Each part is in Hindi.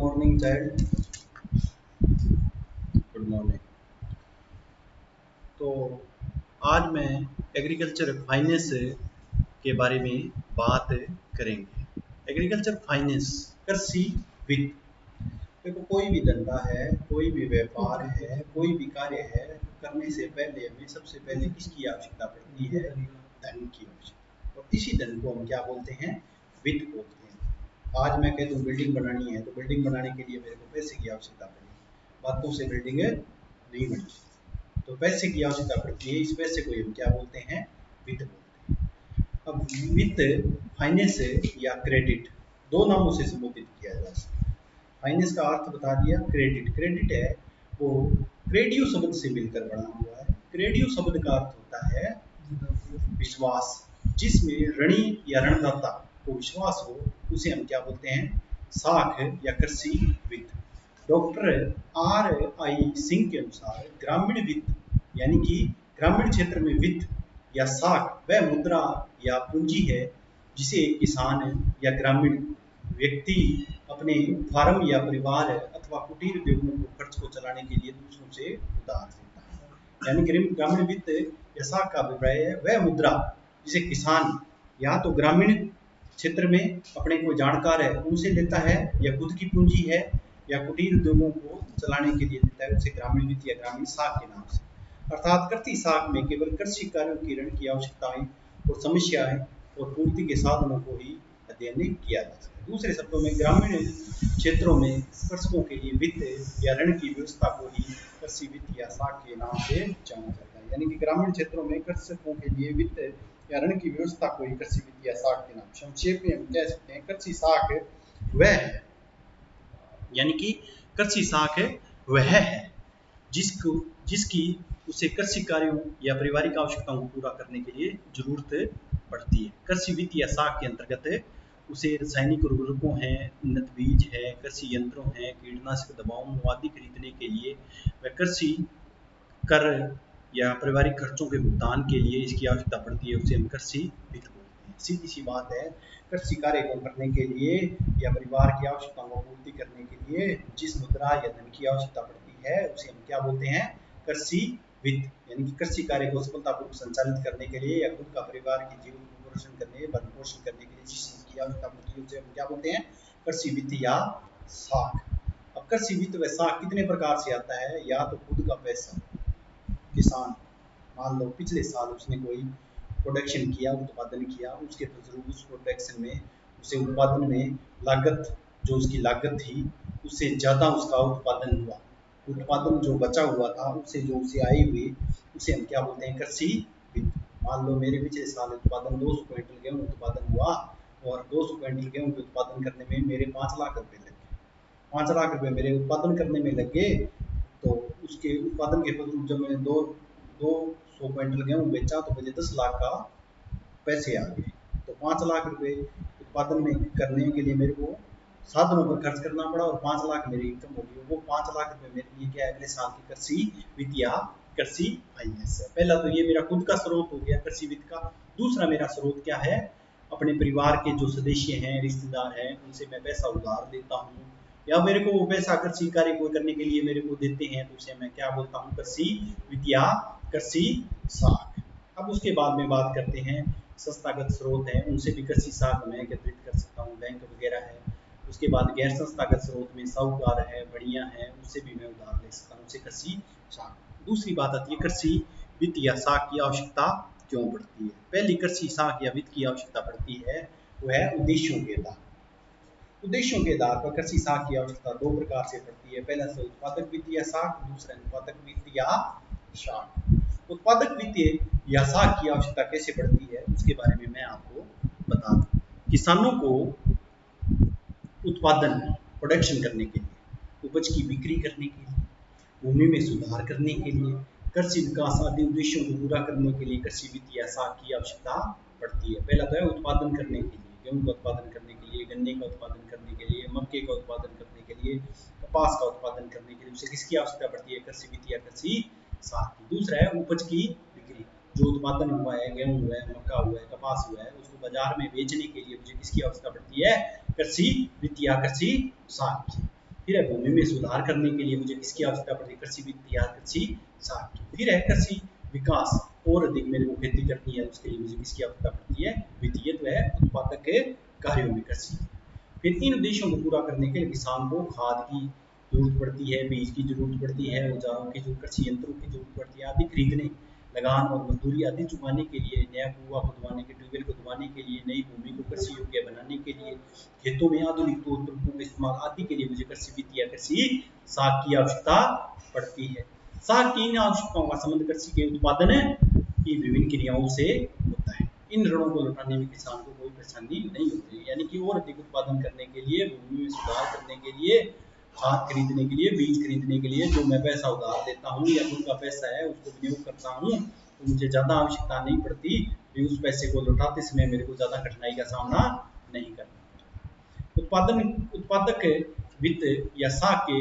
Morning child, good morning. तो आज मैं एग्रीकल्चर फाइनेंस के बारे में बात करेंगे। एग्रीकल्चर फाइनेंस, कृषि वित्त। देखो, कोई भी धंधा है, कोई भी व्यापार है, कोई भी कार्य है, करने से पहले हमें सबसे पहले किसकी आवश्यकता पड़ती है? धन की आवश्यकता। और इसी धन को हम क्या बोलते हैं? वित्त बोलते हैं। आज मैं कह दूं बिल्डिंग बनानी है, तो बिल्डिंग बनाने के लिए मेरे को पैसे की आवश्यकता पड़ेगी। बातों से बिल्डिंग नहीं बनती, तो पैसे की आवश्यकता पड़ती है। इस पैसे को हम क्या बोलते हैं? वित्त बोलते हैं। अब वित्त, फाइनेंस या क्रेडिट, दो नामों से संबोधित किया जा सकता है। फाइनेंस का अर्थ बता दिया, क्रेडिट है वो क्रेडियो शब्द से मिलकर बना हुआ है। क्रेडियो शब्द का अर्थ होता है विश्वास। जिसमें ऋणी या ऋणदाता को विश्वास हो, उसे हम क्या बोलते हैं? साख या कृषि वित्त। डॉक्टर RI सिंह के अनुसार ग्रामीण वित्त यानी कि ग्रामीण क्षेत्र में वित्त या साख वह मुद्रा या पूंजी है जिसे एक किसान या ग्रामीण व्यक्ति अपने फार्म या परिवार अथवा कुटीर उद्योगों को खर्च को चलाने के लिए दूसरों से उधार लेता है। यानी ग्रामीण वित्त या साख का अभिप्राय है वह मुद्रा जिसे किसान या तो ग्रामीण क्षेत्र में अपने कोई जानकार है उनसे लेता है, या खुद की पूंजी है या कुटीर उद्योगों को चलाने के लिए देता है, उसे ग्रामीण वित्त या ग्रामीण साख के नाम से। अर्थात कृषि साख में केवल कृषि कार्यों की ऋण की आवश्यकताएं और समस्याएं और पूर्ति के साधनों को ही अध्ययन किया जा सकता है। दूसरे शब्दों में ग्रामीण क्षेत्रों में कृषकों के लिए वित्त या ऋण की व्यवस्था को ही कृषि वित्त या साख के नाम से जाना जाता है। यानी कि ग्रामीण क्षेत्रों में कृषकों के लिए वित्त या ऋण की व्यवस्था को ही कृषि वित्त या साख के नाम। संक्षेप में हम कह सकते हैं कृषि साख वह है, यानी कि कृषि साख वह है जिसकी उसे कृषि कार्यों या पारिवारिक आवश्यकताओं को पूरा करने के लिए जरूरत पड़ती है। कृषि वित्त या साख के अंतर्गत उसे रासायनिक उर्वरकों हैं, उन्नत बीज है, कृषि यंत्रों हैं, कीटनाशक दवाओं आदि खरीदने के लिए व कृषि कर या पारिवारिक खर्चों के भुगतान के लिए इसकी आवश्यकता पड़ती है, उसे हम कृषि वित्त बोलते हैं। सीधी सी बात है, कृषि कार्य को करने के लिए या परिवार की आवश्यकताओं को पूर्ति करने के लिए जिस मुद्रा या धन की आवश्यकता पड़ती है उसे हम क्या बोलते हैं? कृषि वित्त। यानी कि कृषि कार्य को सफलतापूर्वक संचालित करने के लिए या खुद का परिवार के जीवन को पोषण करने, भरण पोषण करने के लिए जिस चीज की आवश्यकता पड़ती है उसे हम क्या बोलते हैं? कृषि वित्त या साख। अब कृषि वित्त व साख कितने प्रकार से आता है? या तो खुद का पैसा, किसान मान लो पिछले साल उसने कोई प्रोडक्शन किया, उत्पादन किया, उसके फलस्वरूप उस प्रोडक्शन में उसे उत्पादन में लागत, जो उसकी लागत थी उससे ज़्यादा उसका उत्पादन हुआ, उत्पादन जो बचा हुआ था उससे जो उसे आय हुई उसे हम क्या बोलते हैं? कृषि वित्त। मान लो मेरे पिछले साल उत्पादन 200 क्विंटल गेहूँ उत्पादन हुआ और 200 क्विंटल गेहूँ के उत्पादन करने में मेरे 5 लाख रुपए लगे। 5 लाख रुपए मेरे उत्पादन करने में लगे, तो उसके उत्पादन के फलस्वरूप जब मैंने 200 क्विंटल गेहूँ बेचा तो मुझे 10 लाख का पैसे आ गए। तो 5 लाख रुपए उत्पादन में करने के लिए मेरे को साधनों पर खर्च करना पड़ा और 5 लाख मेरी इनकम होगी। वो 5 लाख रुपए मेरे लिए क्या है? अगले साल की कृषि वित्त या कृषि फाइनेंस है। पहला तो ये मेरा खुद का स्रोत हो गया कृषि वित्त का। दूसरा मेरा स्रोत क्या है? अपने परिवार के जो सदस्य हैं, रिश्तेदार हैं, उनसे मैं पैसा उधार लेता हूँ, या मेरे को वो पैसा कृषि कार्य को करने के लिए मेरे को देते हैं, तो उसे मैं क्या बोलता हूँ? कृषि वित्त या कृषि साख। अब उसके बाद में बात करते हैं संस्थागत स्रोत हैं, उनसे भी कृषि साख मैं एकत्रित कर सकता हूँ, बैंक वगैरह है। उसके बाद गैर संस्थागत स्रोत में साहूकार है, बढ़िया है, उससे भी मैं उधार ले सकता हूँ, उसे कृषि साख। दूसरी बात आती है कृषि वित्त या साख की आवश्यकता क्यों पड़ती है? पहली कृषि साख या वित्त की आवश्यकता पड़ती है वो है उद्देश्यों के आधार। उद्देश्यों के आधार पर कृषि साख की आवश्यकता दो प्रकार से पड़ती है। पहला से उत्पादक वित्त या साख, दूसरा अनुपातक वित्त या साख। उत्पादक वित्त या साख की आवश्यकता कैसे पड़ती है उसके बारे में मैं आपको बता दूं। किसानों को उत्पादन, प्रोडक्शन करने के लिए, उपज की बिक्री करने के लिए, भूमि में सुधार करने के लिए, कृषि विकास आदि उद्देश्यों को पूरा करने के लिए कृषि वित्त या साख की आवश्यकता पड़ती है। पहला तो है उत्पादन करने के लिए, गेहूं का उत्पादन करने के लिए, गन्ने का उत्पादन करने के लिए, मक्के का उत्पादन करने के लिए, कपास का उत्पादन करने के लिए उसे किसकी आवश्यकता पड़ती है? कृषि वित्त या कृषि साख की। दूसरा है उपज की बिक्री, जो उत्पादन हुआ है, गेहूं हुआ है, मक्का हुआ है, कपास हुआ है, उसको बाजार में बेचने के लिए मुझे किसकी आवश्यकता पड़ती है? कृषि वित्त या कृषि साख की। फिर है भूमि में सुधार करने के लिए मुझे किसकी आवश्यकता पड़ती है, कृषि वित्त या कृषि साख की। फिर है कृषि विकास, और अधिक मेरे को खेती करनी है, उसके लिए मुझे किसकी आवश्यकता पड़ती है, वित्तीय, तो है उत्पादक के कार्यों में कृषि। फिर इन उद्देश्यों को पूरा करने के लिए किसान को खाद की जरूरत पड़ती है, बीज की जरूरत पड़ती है, औजारों की जरूरत, कृषि यंत्रों की जरूरत पड़ती है आदि खरीदने, लगान और मजदूरी आदि चुकाने के लिए, नया कुआं खुदवाने के, ट्यूबवेल खुदवाने के लिए, नई भूमि को कृषि योग्य बनाने के लिए, खेतों में आधुनिक तौर तरीकों का इस्तेमाल आदि के लिए मुझे कृषि वित्त या कृषि साख की आवश्यकता पड़ती है। साख की इन आवश्यकताओं का संबंध कृषि के उत्पादन की विभिन्न क्रियाओं से होता है। इन ऋणों को लौटाने में किसान को कोई परेशानी नहीं होती, यानी कि और अधिक उत्पादन करने के लिए, भूमि में सुधार करने के लिए, खाद खरीदने के लिए, बीज खरीदने के लिए जो मैं पैसा उधार देता हूँ या उनका पैसा है उसको विनियोग करता हूँ, तो मुझे ज़्यादा आवश्यकता नहीं पड़ती कि उस पैसे को लौटाते समय मेरे को ज़्यादा कठिनाई का सामना नहीं करना। उत्पादक वित्त या साख के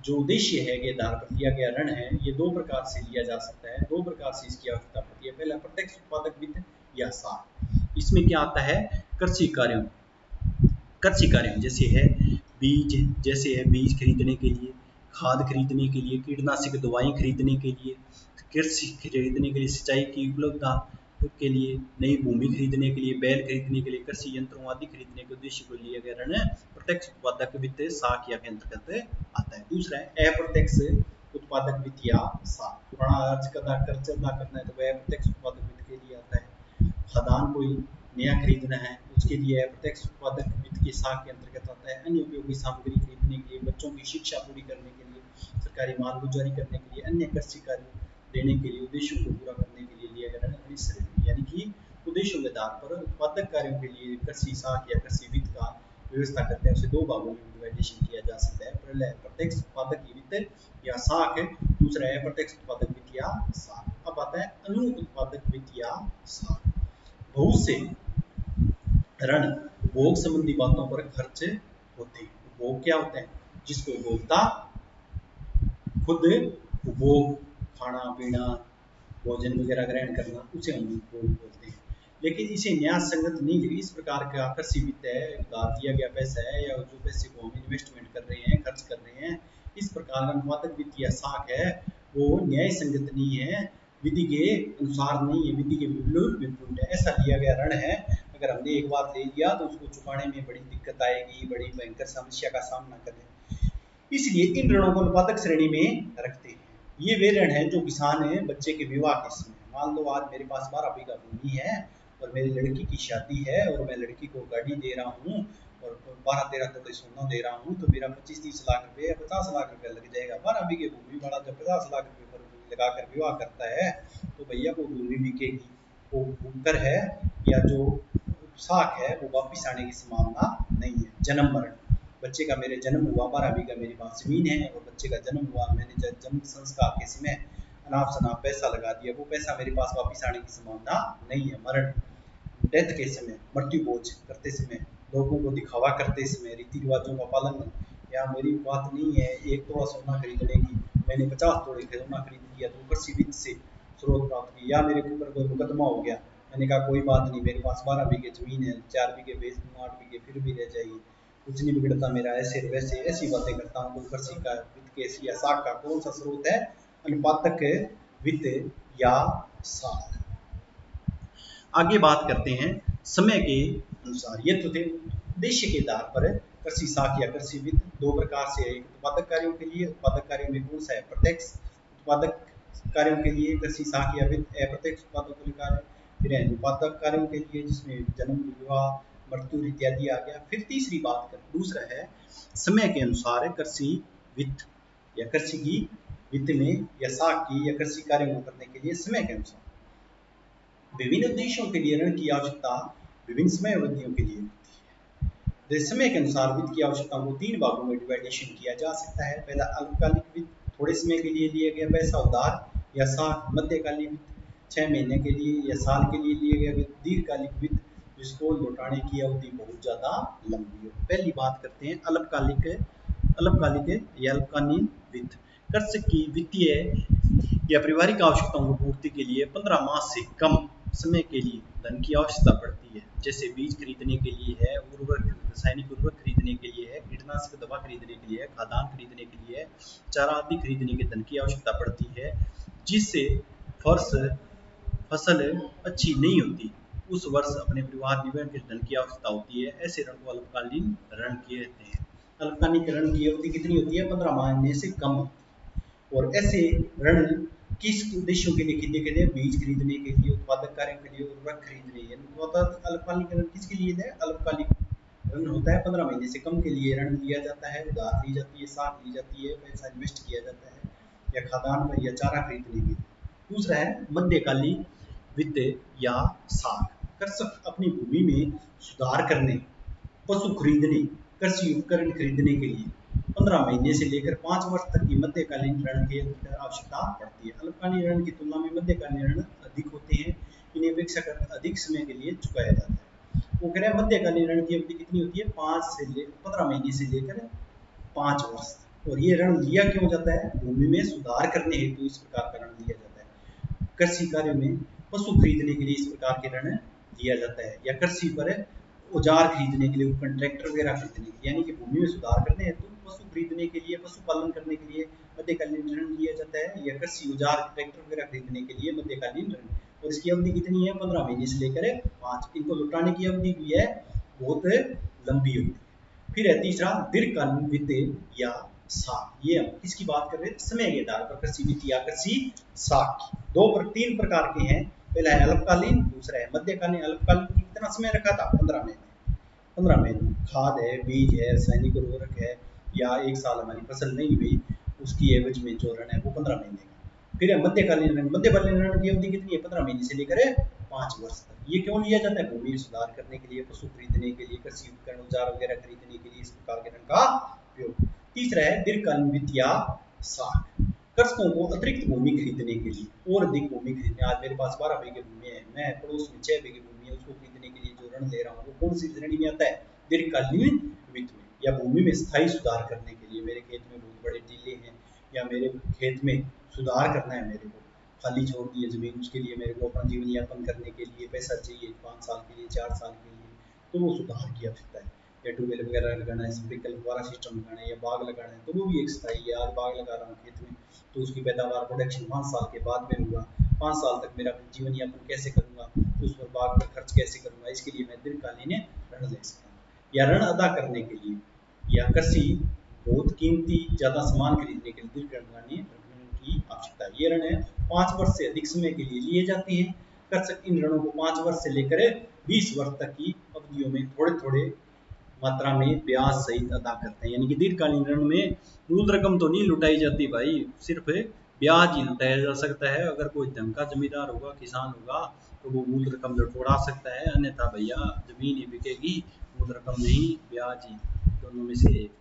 जो उद्देश्य है के आधार पर दिया गया ऋण है, ये दो प्रकार से लिया जा सकता है, दो प्रकार से इसकी आवश्यकता पड़ती है। पहला प्रत्यक्ष उत्पादक वित्त या साख, इसमें क्या आता है, कृषि कार्यों, कृषि कार्यों जैसे है बीज खरीदने के लिए, खाद खरीदने के लिए, कीटनाशक दवाई खरीदने के लिए, कृषि खरीदने के लिए, सिंचाई की उपलब्धता के लिए, नई भूमि खरीदने के लिए, बैल खरीदने के लिए, कृषि यंत्रों आदि खरीदने के उद्देश्य को लिया गया ऋण प्रत्यक्ष उत्पादक वित्त साख या के अंतर्गत आता है। दूसरा है अप्रत्यक्ष उत्पादक वित्त या साख, कर्ज अदा करना है तो वह अप्रत्यक्ष उत्पादक वित्त के लिए आता है। खदान कोई नया खरीदना है उसके लिए अप्रत्यक्ष उत्पादक वित्त के साख के अंतर्गत आता है। अन्य उपयोगी सामग्री खरीदने के लिए, बच्चों की शिक्षा पूरी करने के लिए, सरकारी माल गुजारी करने के लिए, अन्य कृषि कार्य देने के लिए, उद्देश्यों को पूरा करने के लिए लिया गया ऋण इस श्रेणी, यानी कि उद्देश्यों के आधार पर उत्पादक कार्यों के लिए कृषि साख या कृषि वित्त का व्यवस्था करते हैं, उसे दो भागों में डिवाइडेशन किया जा सकता है। पहला है प्रत्यक्ष उत्पादक वित्त या साख, दूसरा है प्रत्यक्ष उत्पादक वित्त या साख। अब आता है अनु उत्पादक वित्त या साख। बहुत से ऋण उपभोग संबंधी बातों पर खर्च होते हैं। उपभोग क्या होते हैं, जिसको उपभोक्ता खुद उपभोग, खाना पीना, भोजन वगैरह ग्रहण करना, उसे हम उपभोग बोलते हैं। लेकिन इसे न्याय संगत नहीं है, इस प्रकार का कृषि वित्त है, उधार दिया गया पैसा है या जो पैसे को हम इन्वेस्टमेंट कर रहे हैं, खर्च कर रहे हैं, इस प्रकार का अनुपातक वित्त या साख है वो न्याय संगत नहीं है, विधि के अनुसार नहीं है, विधि के विपरीत है। ऐसा लिया गया ऋण है, अगर हमने एक बार ले लिया तो उसको चुकाने में बड़ी दिक्कत आएगी, बड़ी भयंकर समस्या का सामना करें, इसलिए इन ऋणों को अनुपातक श्रेणी में रखते हैं। ये वे ऋण हैं जो किसान है बच्चे के विवाह के समय, मान लो आज मेरे पास 12 बीघा भूमि है और मेरी लड़की की शादी है और मैं लड़की को गाड़ी दे रहा हूँ और 12-13 तोले सोना दे रहा हूँ, तो मेरा 25-30 लाख रुपए या 50 लाख रुपए लग जाएगा। 12 बीघे भूमि वाला जब 50 लाख रुपए पर लगाकर विवाह करता है तो भैया वो भूमि बिकेगी, वो बुनकर है या जो साख है वो वापिस आने की संभावना नहीं है। जन्म मरण, बच्चे का मेरे जन्म हुआ, 12 बीघा मेरे पास जमीन है और बच्चे का जन्म हुआ, मैंने जन्म संस्कार के समय अनाप शनाप पैसा लगा दिया, वो पैसा मेरे पास वापिस आने की संभावना नहीं है। मरण, डेथ के समय, मृत्यु भोज करते समय, लोगों को दिखावा करते समय, रीति रिवाजों का पालन, या मेरी बात नहीं है 1 तोला सोना खरीदने की, मैंने 50 तोले सोना खरीद लिया तो कृषि वित्त से स्रोत प्राप्त की, या मेरे ऊपर कोई मुकदमा हो गया, मैंने कहा कोई बात नहीं, मेरे पास 12 बीघे जमीन है, 4 बीघे बेच दूँ, 8 बीघे फिर भी रह जाएगी, कुछ नहीं बिगड़ता मेरा, ऐसे वैसे ऐसी बातें करता हूँ। तो कृषि का वित्त के या साख का कौन सा स्रोत है, अनुपातक वित्त या साख। आगे बात करते हैं समय के अनुसार, ये तो थे उद्देश्य के आधार पर कृषि साख या कृषि वित्त दो प्रकार से है। उत्पादक कार्यों के लिए, उत्पादक कार्यों में कौन सा है, प्रत्यक्ष उत्पादक कार्यों के लिए कृषि साख या वित्त अप्रत्यक्ष उत्पादक कार्य, फिर अनुपातक कार्यों के लिए जिसमें जन्म, विवाह, मृत्यु इत्यादि आ गया। फिर तीसरी बात कर, दूसरा है समय के अनुसार कृषि वित्त या कृषि की वित्त में या साख की या कृषि कार्यों को करने के लिए समय के अनुसार विभिन्न उद्देश्यों के लिए ऋण की आवश्यकता विभिन्न समय अवधियों के लिए होती है। समय के अनुसार वित्त की आवश्यकताओं को 3 भागों में डिवाइडेशन किया जा सकता है। पहला अल्पकालिक वित्त, थोड़े समय के लिए लिया गया पैसा उधार या साख। मध्यकालीन वित्त, 6 महीने के लिए या साल के लिए लिया गया वित्त। दीर्घकालिक वित्त, जिसको लौटाने की अवधि बहुत ज्यादा लंबी हो। पहली बात करते हैं अल्पकालिक या अल्पकालीन वित्त। कृषक की वित्तीय या पारिवारिक आवश्यकताओं की पूर्ति के लिए 15 माह से कम समय के लिए धन की आवश्यकता पड़ती है। जैसे बीज खरीदने के लिए है, उर्वरक रासायनिक उर्वरक खरीदने के लिए है, कीटनाशक दवा खरीदने के लिए है, खाद्यान्न खरीदने के लिए है, चारा आदि खरीदने के धन की आवश्यकता पड़ती है, जिससे फसल अच्छी नहीं होती, उस वर्ष अपने परिवार निर्वाह के धन की आवश्यकता होती है, ऐसे ऋण को अल्पकालीन ऋण कहते हैं। अल्पकालीन ऋण की अवधि कितनी होती है? 15 महीने से कम। और ऐसे ऋण किस उद्देश्यों के लिए खरीदे गए? बीज खरीदने के लिए, उत्पादक कार्यों के लिए, उर्वरक खरीदने के लिए। अल्पकालिक ऋण किसके लिए है? अल्पकालिक ऋण होता है 15 महीने से कम के लिए ऋण लिया जाता है, उधार ली जाती है, साख ली जाती है, पैसा इन्वेस्ट किया जाता है या खाद्यान्न पर या चारा खरीदने के लिए। दूसरा है मध्यकालीन वित्त या साख। कृषक अपनी भूमि में सुधार करने, पशु खरीदने, कृषि उपकरण खरीदने के लिए 15 महीने से लेकर 5 वर्ष तक की मध्यकालीन ऋण की आवश्यकता पड़ती है। अल्पकालीन ऋण की तुलना में मध्यकालीन ऋण अधिक होते हैं, इन्हें अपेक्षाकृत अधिक समय के लिए चुकाया जाता है। वो कह रहे हैं मध्यकालीन ऋण की अवधि कितनी होती है? 15 महीने से लेकर 5 वर्ष। और ये ऋण लिया क्यों जाता है? भूमि में सुधार करने हेतु इस प्रकार का ऋण लिया जाता है। कृषि कार्य में पशु खरीदने के लिए इस प्रकार के ऋण लिया जाता है, या कृषि पर औजार खरीदने के लिए, उपकरण, ट्रैक्टर वगैरह खरीदने के लिए, यानी कि भूमि में सुधार करने हेतु पशु खरीदने के लिए, पशुपालन करने के लिए मध्यकालीन ऋण लिया जाता है, या कृषि औजार, ट्रैक्टर वगैरह खरीदने के लिए मध्यकालीन ऋण। और इसकी अवधि कितनी है? 15 महीने से लेकर 5। इनको लौटाने की अवधि भी है बहुत लंबी होती है। फिर है तीसरा दीर्घकालीन वित्त या साख। ये हम किसकी बात कर रहे हैं? समय के आधार पर कृषि वित्त या कृषि साख की। 3 प्रकार के हैं। पहला है अल्पकालीन, दूसरा है मध्यकालीन। अल्पकालीन की कितना समय रखा था? 15 महीने। 15 महीने। खाद है, बीज है, रासायनिक उर्वरक है, या 1 साल हमारी फसल नहीं हुई उसकी एवज में जो ऋण है वो 15 महीने का। फिर है मध्यकालीन ऋण। मध्यकालीन ऋण की अवधि कितनी है? 15 महीने से लेकर 5 वर्ष तक। ये क्यों लिया जाता है? भूमि सुधार करने के लिए, पशु खरीदने के लिए, कृषि उपकरण, औजार वगैरह खरीदने के लिए इस प्रकार के ऋण का उपयोग। तीसरा है दीर्घकालीन वित्त या साख। कृषकों को अतिरिक्त भूमि खरीदने के लिए और अधिक भूमि खरीदने। आज मेरे पास 12 बीघे भूमि है, मैं पड़ोस में 6 बीघे भूमि है, उसको खरीदने के लिए जो ऋण ले रहा हूँ वो कौन सी श्रेणी में आता है? दीर्घकालीन वित्त में। या भूमि में स्थायी सुधार करने के लिए, मेरे खेत में बहुत बड़े टीले हैं या मेरे खेत में सुधार करना है, मेरे को खाली छोड़ दी है जमीन, उसके लिए मेरे को अपना जीवन यापन करने के लिए पैसा चाहिए 5 साल के लिए, 4 साल के लिए, तो वो सुधार की आवश्यकता है। या ट्यूबवेल वगैरह लगाना है, स्प्रिंकल फुहारा सिस्टम लगाना है, या बाग लगाना है, तो वो भी एक स्थायी है। आज बाग लगा रहा हूँ खेत में, तो उसकी पैदावार प्रोडक्शन 5 साल के बाद में होगा। 5 साल तक मेरा जीवन यापन कैसे करूंगा, तो उस पर बाग पर खर्च कैसे करूंगा, इसके लिए मैं दीर्घकालीन ऋण ले सकता हूँ। या ऋण अदा करने के लिए, या कृषि बहुत कीमती ज्यादा सामान खरीदने के लिए दीर्घकालीन ऋण की आवश्यकता है। ये ऋण है 5 वर्ष से अधिक समय के लिए लिए जाते हैं। कृषक इन ऋणों को 5 वर्ष से लेकर 20 वर्ष तक की अवधियों में थोड़े थोड़े मात्रा में ब्याज सहित अदा करते हैं। यानी कि दीर्घकालीन ऋण में मूल रकम तो नहीं लुटाई जाती भाई, सिर्फ ब्याज ही लुटाया जा सकता है। अगर कोई ढंग का जमींदार होगा, किसान होगा, तो वो मूल रकम लुटा सकता है, अन्यथा भैया जमीन ही बिकेगी, मूल रकम नहीं, ब्याज ही, दोनों में से एक।